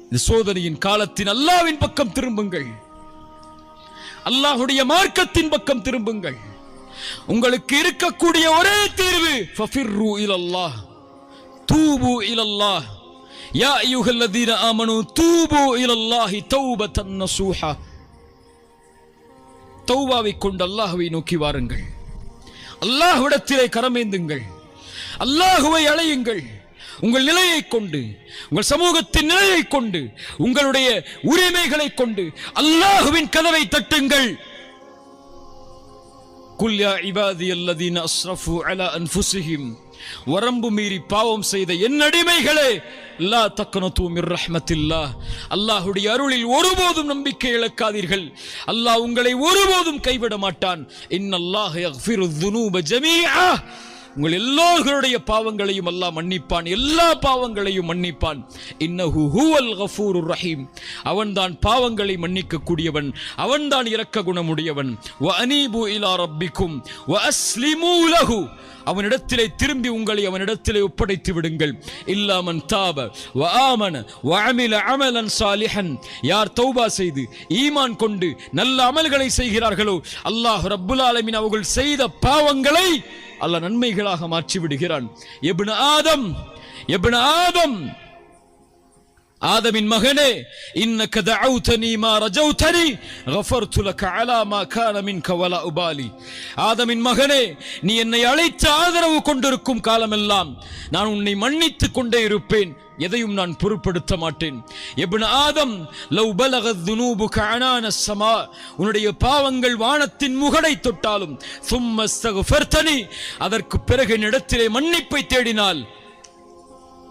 இந்த சோதனையின் காலத்தின் அல்லாஹ்வின் பக்கம் திரும்புங்கள், அல்லாஹ்வுடைய மார்க்கத்தின் பக்கம் திரும்புங்கள். உங்களுக்கு இருக்கக்கூடிய ஒரே தீர்வு ஃபஃபிர்ரு இலல்லாஹ், தூபு இலல்லாஹ், யா அய்யுஹல்லதீன ஆமனூ தூபு இலல்லாஹி தௌபத்தன் நஸூஹா. தௌபாவை கொண்டு அல்லாஹ்வை நோக்கி வாருங்கள், அல்லாஹ்விடத்திலே கரமேந்துங்கள், அல்லாஹ்வை அழையுங்கள். உங்கள் நிலையை கொண்டு, உங்கள் சமூகத்தின் நிலையை கொண்டு, உங்களுடைய உரிமைகளை கொண்டு அல்லாஹ்வின் கதவை தட்டுங்கள். குல் யா இபாதியல்லதீன அஸ்ரஃபு அலா அன்ஃபுஸிஹிம், வரம்பு மீறி பாவம் செய்த என் அடிமைகளே, லா தக்னது மிர் ரஹ்மத்தில்லாஹ், அல்லாஹ்வுடைய அருளில் ஒருபோதும் நம்பிக்கை இழக்காதீர்கள். அல்லாஹ் உங்களை ஒருபோதும் கைவிட மாட்டான். இன்னல்லாஹ யக்ஃபிரு ذுனூப ஜமீஆ, உங்கள் எல்லோருடைய பாவங்களையும் அல்லாஹ் மன்னிப்பான், எல்லா பாவங்களையும் மன்னிப்பான். இன்னஹு ஹுவல் கஃபூருர் ரஹீம், அவன்தான் பாவங்களை மன்னிக்க கூடியவன், அவன்தான் இரக்க குணமுடையவன். வ அனீபு இலா ரப்பிக்கும் வ அஸ்லிமூ லஹு, அவனிடத்திலே திரும்பி உங்களை அவனிடத்திலே ஒப்படைத்து விடுங்கள். இல்லா மன் தாப வ ஆமன வ அமில அமலன் சாலிஹன், யார் தௌபா செய்து ஈமான் கொண்டு நல்ல அமல்களை செய்கிறார்களோ அல்லாஹ் ரப்புல் ஆலமீன் அவர்கள் செய்த பாவங்களை அல்லாஹ் நன்மைகளாக மாற்றி விடுகிறான். இப்னு ஆதம், இப்னு ஆதம், ஆதமின் மகனே, இன்னக தஅவுதனி மா ரஜௌதனி கஃபர்து லக அலா மா கான மின்க வலா உபாலி. ஆதமின் மகனே, நீ என்னை அழைத்து ஆதரவு கொண்டிருக்கும் காலமெல்லாம் நான் உன்னை மன்னித்துக் கொண்டே இருப்பேன், எதையும் நான் பொருட்படுத்த மாட்டேன். இப்னு ஆதம், லவ் பலகத் ذுனூபுக அனான ஸமா, உன்னுடைய பாவங்கள் வானத்தின் முகடை தொட்டாலும், ثم استغفرتني, அதற்கு பிறகு என்னிடத்திலே மன்னிப்பை தேடினால்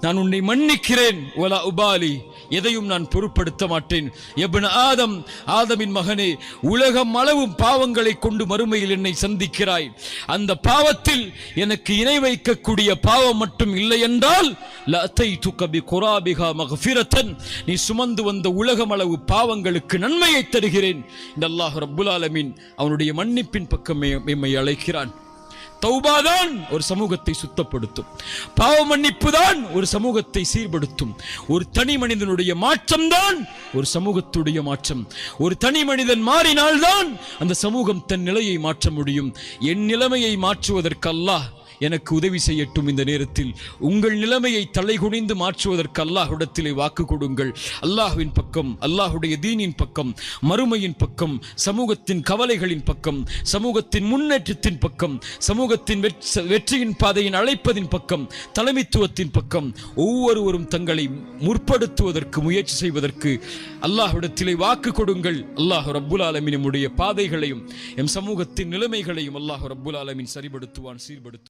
நான் உன்னை மன்னிக்கிறேன். வலா உபாலி, எதையும் நான் பொருட்படுத்த மாட்டேன். இப்னு ஆதம், ஆதமின் மகனே, உலகம் அளவும் பாவங்களை கொண்டு மறுமையில் என்னை சந்திக்கிறாய். அந்த பாவத்தில் எனக்கு இணை வைக்கக்கூடிய பாவம் மட்டும் இல்லை என்றால் லஅதைதுக பிகுராபிஹா மக்ஃபிரத்தன், நீ சுமந்து வந்த உலகம் அளவு பாவங்களுக்கு நன்மையை தருகிறேன். இந்த அல்லாஹ் ரப்புல் ஆலமீன் அவனுடைய மன்னிப்பின் பக்கம் எம்மை அழைக்கிறான். தௌபாதான் ஒரு சமூகத்தை சுத்தப்படுத்தும், பாவ மன்னிப்பு தான் ஒரு சமூகத்தை சீர்படுத்தும். ஒரு தனி மனிதனுடைய மாற்றம் தான் ஒரு சமூகத்துடைய மாற்றம். ஒரு தனி மனிதன் மாறினால்தான் அந்த சமூகம் தன் நிலையை மாற்ற முடியும். என் நிலைமையை மாற்றுவதற்கு அல்லாஹ் எனக்கு உதவி செய்யட்டும். இந்த நேரத்தில் உங்கள் நிலைமையை தலைகுனிந்து மாற்றுவதற்கு அல்லாஹ்விடத்திலே வாக்கு கொடுங்கள். அல்லாஹ்வின் பக்கம், அல்லாஹ்வுடைய தீனின் பக்கம், மறுமையின் பக்கம், சமூகத்தின் கவலைகளின் பக்கம், சமூகத்தின் முன்னேற்றத்தின் பக்கம், சமூகத்தின் வெற்றியின் பாதையின் அழைப்பதின் பக்கம், தலைமைத்துவத்தின் பக்கம் ஒவ்வொருவரும் தங்களை முற்படுத்துவதற்கு முயற்சி செய்வதற்கு அல்லாஹ்விடத்திலே வாக்கு கொடுங்கள். அல்லாஹ் ரப்புல் ஆலமீன் நம்முடைய பாதைகளையும் எம் சமூகத்தின் நிலைமைகளையும் அல்லாஹ் ரப்புல் ஆலமீன் சரிபடுத்துவான், சீர்படுத்துவான்.